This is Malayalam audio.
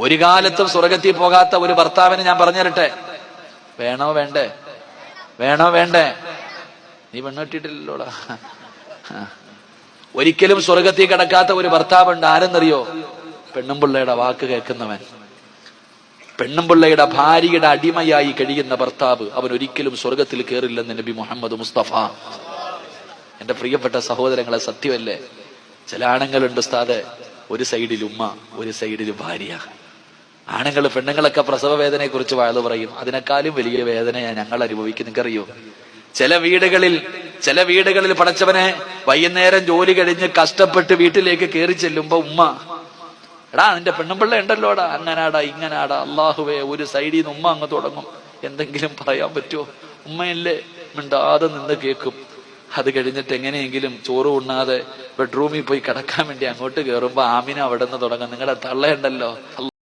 ഒരു കാലത്തും സ്വർഗത്തിൽ പോകാത്ത ഒരു ഭർത്താവിനെ ഞാൻ പറഞ്ഞു തരട്ടെ. വേണോ വേണ്ടേ? വേണോ വേണ്ടേ? നീ പെണ്ണ് കെട്ടിയിട്ടില്ലല്ലോടാ. ഒരിക്കലും സ്വർഗത്തിൽ കിടക്കാത്ത ഒരു ഭർത്താവുണ്ട്. ആരെന്നറിയോ? പെണ്ണും പിള്ളയുടെ വാക്ക് കേൾക്കുന്നവൻ, പെണ്ണും പിള്ളയുടെ ഭാര്യയുടെ അടിമയായി കഴിയുന്ന ഭർത്താവ്, അവൻ ഒരിക്കലും സ്വർഗത്തിൽ കയറില്ലെന്ന് നബി മുഹമ്മദ് മുസ്തഫ. എന്റെ പ്രിയപ്പെട്ട സഹോദരങ്ങളെ, സത്യമല്ലേ? ചില ആണുങ്ങളുണ്ട് ഉസ്താദെ, ഒരു സൈഡിൽ ഉമ്മ, ഒരു സൈഡിൽ ഭാര്യ. ആണുങ്ങൾ പെണ്ണുങ്ങളൊക്കെ പ്രസവ വേദനയെ കുറിച്ച് വാഴ്ന്നു പറയും. അതിനേക്കാളും വലിയ വേദനയാണ് ഞങ്ങൾ അനുഭവിക്കും. നിങ്ങൾക്കറിയോ? ചില വീടുകളിൽ പടച്ചവനെ വൈകുന്നേരം ജോലി കഴിഞ്ഞ് കഷ്ടപ്പെട്ട് വീട്ടിലേക്ക് കയറി ചെല്ലുമ്പോ ഉമ്മ, എടാ നിന്റെ പെണ്ണുമ്പിള്ള ഉണ്ടല്ലോടാ, അങ്ങനാടാ ഇങ്ങനാടാ, അള്ളാഹുവേ, ഒരു സൈഡിൽ നിന്ന് ഉമ്മ അങ്ങ് തുടങ്ങും. എന്തെങ്കിലും പറയാൻ പറ്റുമോ? ഉമ്മയല്ലേ, മിണ്ടാതെ നിന്ന് കേൾക്കും. അത് കഴിഞ്ഞിട്ട് എങ്ങനെയെങ്കിലും ചോറ് ഉണ്ണാതെ ബെഡ്റൂമിൽ പോയി കിടക്കാൻ വേണ്ടി അങ്ങോട്ട് കയറുമ്പോ ആമിന അവിടെ നിന്ന് തുടങ്ങും, നിങ്ങളുടെ തള്ളയുണ്ടല്ലോ